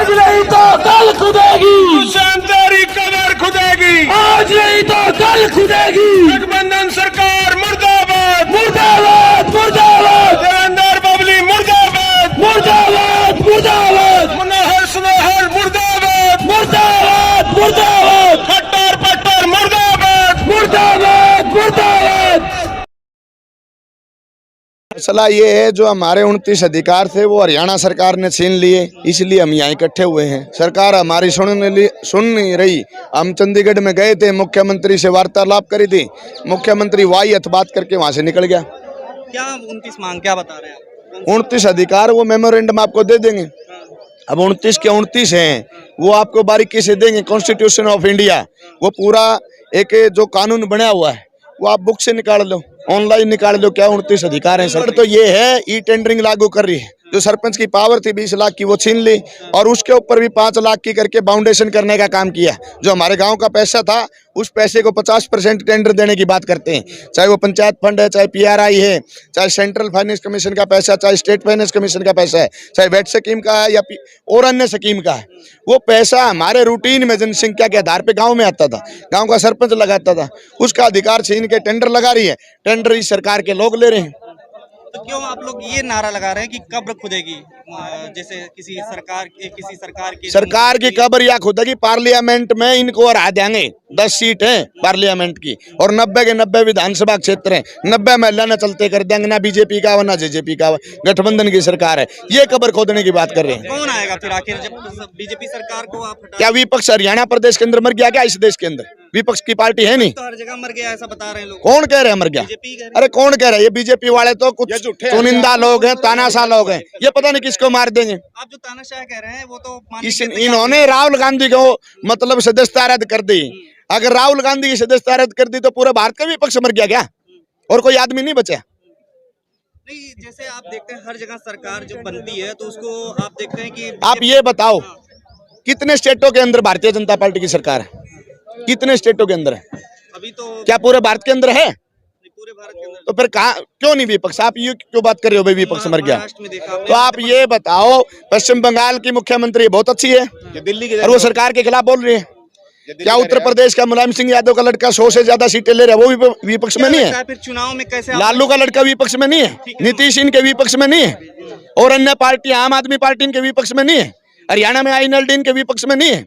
आज नहीं तो कल खुदेगी, तेरी कबर खुदेगी। आज नहीं तो कल खुदेगी। गठबंधन सरकार मुर्दाबाद, मुर्दाबाद मुर्दाबाद देवेंद्र बबली मुर्दाबाद, मुर्दाबाद मुर्दाबाद मनोहर सुनोहर मुर्दाबाद, मुर्दाबाद मुर्दाबाद खट्टर पट्टर मुर्दाबाद। मुर्दाबाद मुर्दाबाद। मसला ये है जो हमारे 29 अधिकार थे वो हरियाणा सरकार ने छीन लिए, इसलिए हम यहाँ इकट्ठे हुए हैं। सरकार हमारी सुन नहीं रही। हम चंडीगढ़ में गए थे, मुख्यमंत्री से वार्तालाप करी थी, मुख्यमंत्री वाई हथ बात करके वहाँ से निकल गया। क्या 29 मांग क्या बता रहे हैं आप? 29 अधिकार वो मेमोरेंडम आपको दे देंगे। अब 29 के 29 हैं, वो आपको बारीकी से देंगे। कॉन्स्टिट्यूशन ऑफ इंडिया वो पूरा एक जो कानून बना हुआ है वो आप बुक से निकाल लो, ऑनलाइन निकाल लो। क्या 29 अधिकार हैं सर? तो ये है ई टेंडरिंग लागू कर रही है। जो सरपंच की पावर थी 20 लाख की वो छीन ली, और उसके ऊपर भी 5 लाख की करके बाउंडेशन करने का काम किया। जो हमारे गांव का पैसा था उस पैसे को 50% टेंडर देने की बात करते हैं, चाहे वो पंचायत फंड है, चाहे PRI है, चाहे सेंट्रल फाइनेंस कमीशन का पैसा, चाहे स्टेट फाइनेंस कमीशन का पैसा है, चाहे वेट स्कीम का है या और अन्य स्कीम का है। वो पैसा हमारे रूटीन में जनसंख्या के आधार पर गाँव में आता था, गाँव का सरपंच लगाता था। उसका अधिकार छीन के टेंडर लगा रही है, टेंडर इस सरकार के लोग ले रहे हैं। तो क्यों आप लोग ये नारा लगा रहे हैं कि कब्र खुदेगी? जैसे किसी सरकार की कब्र या खुदेगी। पार्लियामेंट में इनको हरा देंगे। 10 सीट है पार्लियामेंट की और 90 के 90 विधानसभा क्षेत्र हैं। 90 महिला न चलते कर देंगे, ना बीजेपी का ना JJP का, गठबंधन की सरकार है। ये कब्र खोदने की बात कर रहे हैं। कौन आएगा फिर आखिर जब बीजेपी सरकार को आप हटा? क्या विपक्ष हरियाणा प्रदेश के अंदर मर गया क्या? इस देश के अंदर विपक्ष की पार्टी है नहीं? तो हर जगह मर गया ऐसा बता रहे हैं लोग। कौन कह रहे हैं मर गया? अरे कौन कह रहे हैं? ये बीजेपी वाले तो कुछ चुनिंदा लोग हैं, तानाशाह लोग हैं। ये पता नहीं किसको मार देंगे। आप जो तानाशाह कह रहे हैं वो तो इन्होंने राहुल गांधी को मतलब सदस्यता रद्द कर दी। अगर राहुल गांधी की सदस्यता रद्द कर दी तो पूरे भारत का विपक्ष मर गया क्या? और कोई आदमी नहीं बचा? नहीं, जैसे आप देखते हैं हर जगह सरकार जो बनती है तो उसको आप देखते हैं कि आप ये बताओ कितने स्टेटों के अंदर भारतीय जनता पार्टी की सरकार है? कितने स्टेटों के अंदर है? अभी तो क्या पूरे भारत के अंदर है? पूरे भारत के अंदर। तो फिर कहा क्यों नहीं विपक्ष? आप ये क्यों बात कर रहे हो भाई विपक्ष मर गया? महाराष्ट्र में देखा तो आप ये बताओ, पश्चिम बंगाल की मुख्यमंत्री बहुत अच्छी है दिल्ली की, और वो सरकार के खिलाफ बोल रही है। क्या उत्तर प्रदेश का मुलायम सिंह यादव का लड़का 100 से ज्यादा सीटें ले रहा है, वो भी विपक्ष में नहीं है? फिर चुनाव में कैसे लालू का लड़का विपक्ष में नहीं है? नीतीश इनके विपक्ष में नहीं है? और अन्य पार्टी आम आदमी पार्टी इनके विपक्ष में नहीं है? हरियाणा में INLD इनके विपक्ष में नहीं है?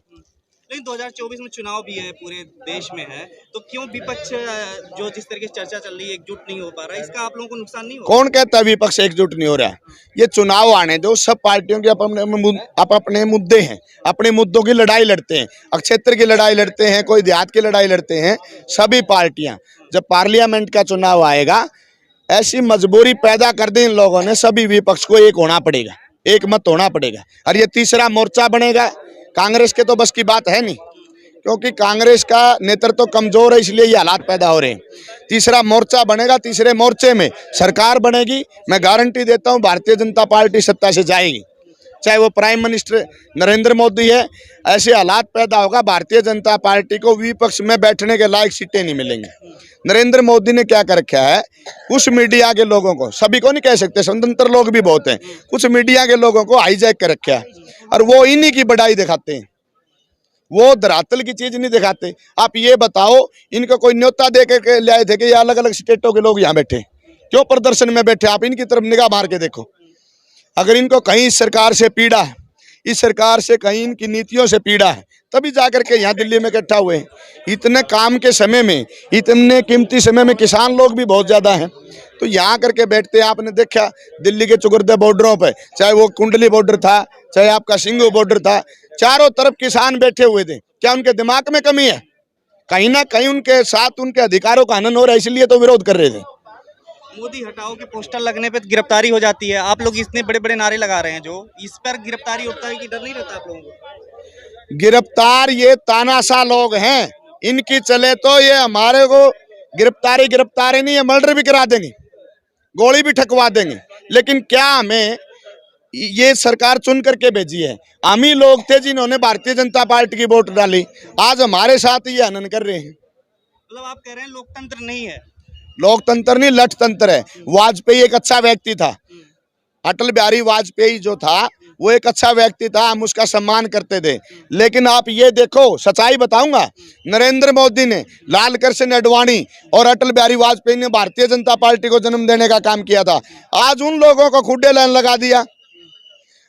लेकिन 2024 में चुनाव भी है, पूरे देश में है, तो क्यों विपक्ष जो जिस तरह की चर्चा चल रही है एकजुट नहीं हो पा रहा है, इसका आप लोगों को नुकसान नहीं होगा? कौन कहता है विपक्ष एकजुट नहीं हो रहा है? ये चुनाव आने दो, सब पार्टियों के अपने मुद्दे हैं, अपने मुद्दों की लड़ाई लड़ते हैं। क्षेत्र की लड़ाई लड़ते हैं, कोई देहात की लड़ाई लड़ते हैं। सभी पार्टियां जब पार्लियामेंट का चुनाव आएगा, ऐसी मजबूरी पैदा कर दी इन लोगों ने, सभी विपक्ष को एक होना पड़ेगा, एक मत होना पड़ेगा। और ये तीसरा मोर्चा बनेगा। कांग्रेस के तो बस की बात है नहीं, क्योंकि कांग्रेस का नेतृत्व कमजोर है, इसलिए ये हालात पैदा हो रहे हैं। तीसरा मोर्चा बनेगा, तीसरे मोर्चे में सरकार बनेगी। मैं गारंटी देता हूं भारतीय जनता पार्टी सत्ता से जाएगी, चाहे वो प्राइम मिनिस्टर नरेंद्र मोदी है। ऐसे हालात पैदा होगा, भारतीय जनता पार्टी को विपक्ष में बैठने के लायक सीटें नहीं मिलेंगी। नरेंद्र मोदी ने क्या कर रखा है, कुछ मीडिया के लोगों को, सभी को नहीं कह सकते, स्वतंत्र लोग भी बहुत हैं, कुछ मीडिया के लोगों को हाईजैक कर रखा है, और वो इन्हीं की बड़ाई दिखाते हैं, वो धरातल की चीज नहीं दिखाते। आप ये बताओ, इनको कोई न्योता दे के ले आए थे कि ये अलग अलग स्टेटों के लोग यहाँ बैठे, क्यों प्रदर्शन में बैठे? आप इनकी तरफ निगाह मार के देखो। अगर इनको कहीं इस सरकार से पीड़ा है, इस सरकार से कहीं इनकी नीतियों से पीड़ा है, तभी जाकर के यहाँ दिल्ली में इकट्ठा हुए। इतने काम के समय में, इतने कीमती समय में किसान लोग भी बहुत ज्यादा हैं, तो यहाँ करके बैठते हैं। आपने देखा दिल्ली के चुगुर्दे बॉर्डरों पे, चाहे वो कुंडली बॉर्डर था, चाहे आपका सिंगू बॉर्डर था, चारों तरफ किसान बैठे हुए थे। क्या उनके दिमाग में कमी है? कहीं ना कहीं उनके साथ उनके अधिकारों का हनन हो रहा है, इसलिए तो विरोध कर रहे थे। मोदी हटाओ के पोस्टर लगने पे गिरफ्तारी हो जाती है। आप लोग इतने बड़े बड़े नारे लगा रहे हैं, जो इस पर गिरफ्तारी होता है कि डर नहीं रहता आप लोगों को? गिरफ्तार ये तानाशाह लोग हैं, इनकी चले तो ये हमारे को गिरफ्तारी नहीं है, मर्डर भी करा देंगे, गोली भी ठकवा देंगे। लेकिन क्या हमें ये सरकार चुन करके भेजी है? हम ही लोग थे जिन्होंने भारतीय जनता पार्टी की वोट डाली, आज हमारे साथ ये हनन कर रहे हैं। मतलब आप कह रहे हैं लोकतंत्र नहीं है? लोकतंत्र नहीं, लठतंत्र है। वाजपेयी एक अच्छा व्यक्ति था, अटल बिहारी वाजपेयी जो था वो एक अच्छा व्यक्ति था, हम उसका सम्मान करते थे। लेकिन आप ये देखो, सच्चाई बताऊंगा, नरेंद्र मोदी ने, लाल कृष्ण आडवाणी और अटल बिहारी वाजपेयी ने भारतीय जनता पार्टी को जन्म देने का काम किया था। आज उन लोगों को खुड्डे लाइन लगा दिया।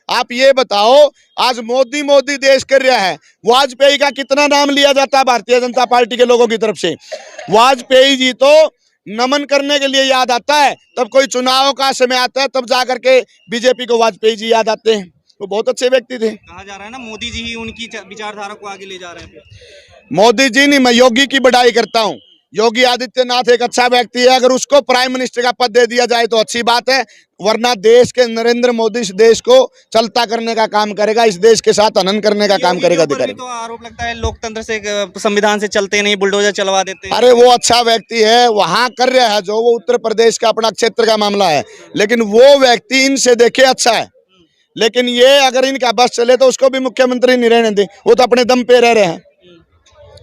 आप ये बताओ, आज मोदी मोदी देश कर रहा है, वाजपेयी का कितना नाम लिया जाता है भारतीय जनता पार्टी के लोगों की तरफ से। वाजपेयी जी तो नमन करने के लिए याद आता है, तब कोई चुनाव का समय आता है तब जाकर के बीजेपी को वाजपेयी जी याद आते हैं। वो बहुत अच्छे व्यक्ति थे। कहा जा रहा है ना मोदी जी ही उनकी विचारधारा को आगे ले जा रहे हैं। मोदी जी नहीं, मैं योगी की बड़ाई करता हूँ। योगी आदित्यनाथ एक अच्छा व्यक्ति है, अगर उसको प्राइम मिनिस्टर का पद दे दिया जाए तो अच्छी बात है, वरना देश के नरेंद्र मोदी इस देश को चलता करने का काम करेगा, इस देश के साथ हनन करने का काम करेगा। तो आरोप लगता है लोकतंत्र से, संविधान से चलते नहीं, बुलडोजर चलवा देते हैं। अरे वो अच्छा व्यक्ति है, वहां कर रहा है जो, वो उत्तर प्रदेश का अपना क्षेत्र का मामला है, लेकिन वो व्यक्ति इनसे देखे अच्छा है। लेकिन ये अगर इनका बस चले तो उसको भी मुख्यमंत्री नहीं रहने दे। वो तो अपने दम पे रह रहे हैं,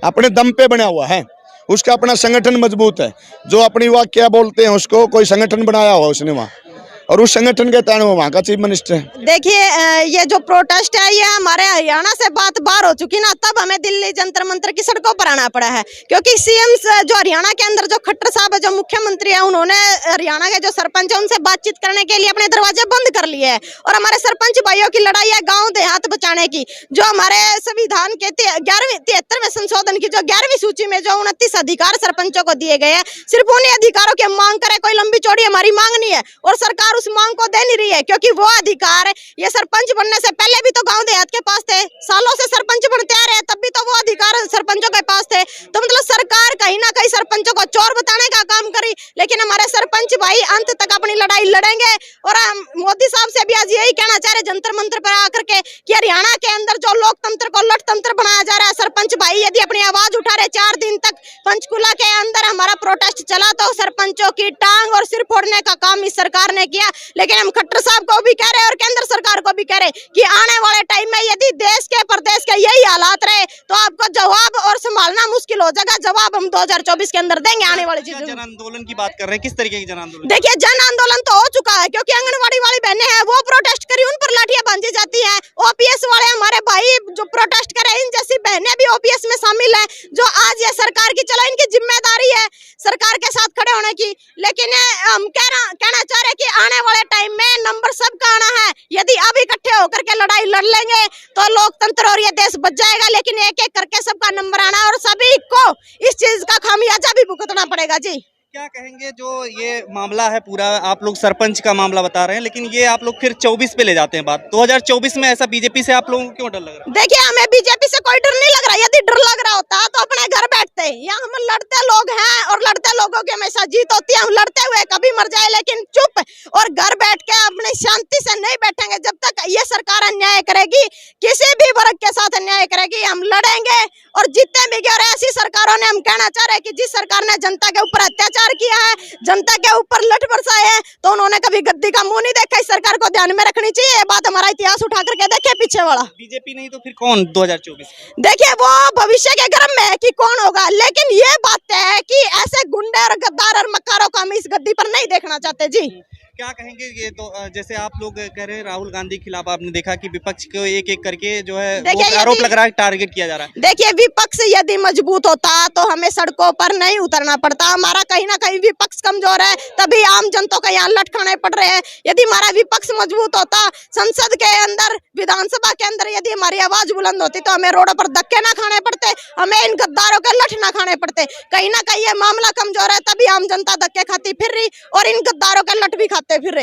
अपने दम पे बना हुआ है, उसका अपना संगठन मजबूत है। जो अपनी वह क्या बोलते हैं उसको, कोई संगठन बनाया हुआ उसने वहाँ, और उस संगठन के तहत वो वहाँ का चीफ मिनिस्टर है। देखिए, ये जो प्रोटेस्ट है ये हमारे हरियाणा से बात बाहर हो चुकी ना, तब हमें दिल्ली जंतर मंतर की सड़कों पर आना पड़ा है। क्योंकि सीएम जो हरियाणा के अंदर जो खट्टर साहब है, जो मुख्यमंत्री है, उन्होंने हरियाणा के जो सरपंच है उनसे बातचीत करने के लिए अपने दरवाजे बंद कर लिए है। और हमारे सरपंच भाइयों की लड़ाई है गाँव देहात बचाने की। जो हमारे संविधान के 73वें संशोधन की जो 11वीं सूची में जो 29 अधिकार सरपंचों को दिए गए हैं, सिर्फ उन्हीं अधिकारों की मांग करे, कोई लंबी चौड़ी हमारी मांग नहीं है। और सरकार उस मांग को दे नहीं रही है, क्योंकि वो अधिकार ये सरपंच बनने से पहले भी तो गांव देहात के पास थे। सालों से सरपंच बनते आ रहे हैं, तब भी तो वो अधिकार सरपंचों के पास थे। तो मतलब सरकार कहीं ना कहीं सरपंचों को चोर बताने का काम करी। लेकिन हमारे सरपंच भाई अंत तक अपनी लड़ाई लड़ेंगे। और हम मोदी साहब से भी आज यही कहना चाह रहे जंतर मंतर पर आकर के कि हरियाणा के अंदर जो लोकतंत्र को लठतंत्र बनाया जा रहा है, सरपंच भाई यदि अपनी आवाज उठा रहे, 4 दिन तक पंचकुला के अंदर हमारा प्रोटेस्ट चला, तो सरपंचों की टांग और सिर फोड़ने का काम इस सरकार ने किया। लेकिन हम खट्टर साहब को भी कह रहे हैं और केंद्र सरकार को भी कह रहे हैं कि आने वाले टाइम में यदि देश के प्रदेश के यही हालात रहे तो आपको जवाब और संभालना मुश्किल हो जाएगा। जवाब हम 2024 के अंदर देंगे आने वाली चीजों। जन आंदोलन की बात कर रहे हैं, किस तरीके की जन आंदोलन? देखिए, जन आंदोलन तो हो चुका है, क्योंकि आंगनबाड़ी वाली बहनें हैं वो प्रोटेस्ट करी, उन पर लाठियां बांधी जाती हैं। ओपीएस वाले हमारे भाई जो प्रोटेस्ट कर रहे हैं, इन जैसी बहनें भी ओपीएस में शामिल हैं, जो आज ये सरकार की चला, इनकी जिम्मेदारी है सरकार के साथ खड़े होने की। लेकिन हम कहना चाह रहे हैं कि आने वाले टाइम में नंबर सबका आना है। यदि अब इकट्ठे होकर के लड़ाई लड़ लेंगे तो लोकतंत्र और ये देश बच जाएगा। लेकिन एक एक करके सबका नंबर आना है और सभी को इस चीज का खामियाजा भी भुगतना पड़ेगा। जी, क्या कहेंगे, जो ये मामला है पूरा, आप लोग सरपंच का मामला बता रहे हैं, लेकिन ये आप लोग फिर 24 पे ले जाते हैं बात। 2024 में ऐसा बीजेपी से आप लोगों को क्यों डर लग रहा है? देखिए, हमें बीजेपी से कोई डर नहीं लग रहा। यदि डर लग रहा होता तो अपने घर बैठते। यहाँ हम लड़ते लोग हैं और लड़ते लोगों की हमेशा जीत होती है। हम लड़ते हुए कभी मर जाए, लेकिन चुप और घर बैठ के अपनी शांति से नहीं बैठेंगे। जब तक ये सरकार अन्याय करेगी, किसी भी वर्ग के साथ अन्याय करेगी, हम लड़ेंगे और जीतेंगे। और ऐसी सरकारों ने, हम कहना चाह रहे हैं कि जिस सरकार ने जनता के ऊपर अत्याचार किया है, जनता के ऊपर लठ बरसाए हैं, तो उन्होंने कभी गद्दी का मुंह नहीं देखा। इस सरकार को ध्यान में रखनी चाहिए। ये बात हमारा इतिहास उठा करके देखे पीछे वाला। बीजेपी नहीं तो फिर कौन 2024? देखिए, वो भविष्य के गर्म में है कि कौन होगा। लेकिन ये बात है कि ऐसे गुंडे और गद्दार और मक्कारों को हम इस गद्दी पर नहीं देखना चाहते। जी, क्या कहेंगे, ये तो जैसे आप लोग कह रहे हैं राहुल गांधी के खिलाफ, आपने देखा कि विपक्ष को एक एक करके जो है वो आरोप लग रहा है, टारगेट किया जा रहा है। देखिए, विपक्ष यदि मजबूत होता तो हमें सड़कों पर नहीं उतरना पड़ता। हमारा कहीं ना कहीं विपक्ष कमजोर है, तभी आम जनता को यहाँ लठ खाने पड़ रहे हैं। यदि हमारा विपक्ष मजबूत होता, संसद के अंदर, विधानसभा के अंदर यदि हमारी आवाज बुलंद होती, तो हमें रोडों पर धक्के ना खाने पड़ते, हमें इन गद्दारों के लठ ना खाने पड़ते। कहीं ना कहीं ये मामला कमजोर है, तभी आम जनता धक्के खाती फिर रही और इन गद्दारों के लठ भी खाते फिर रहे।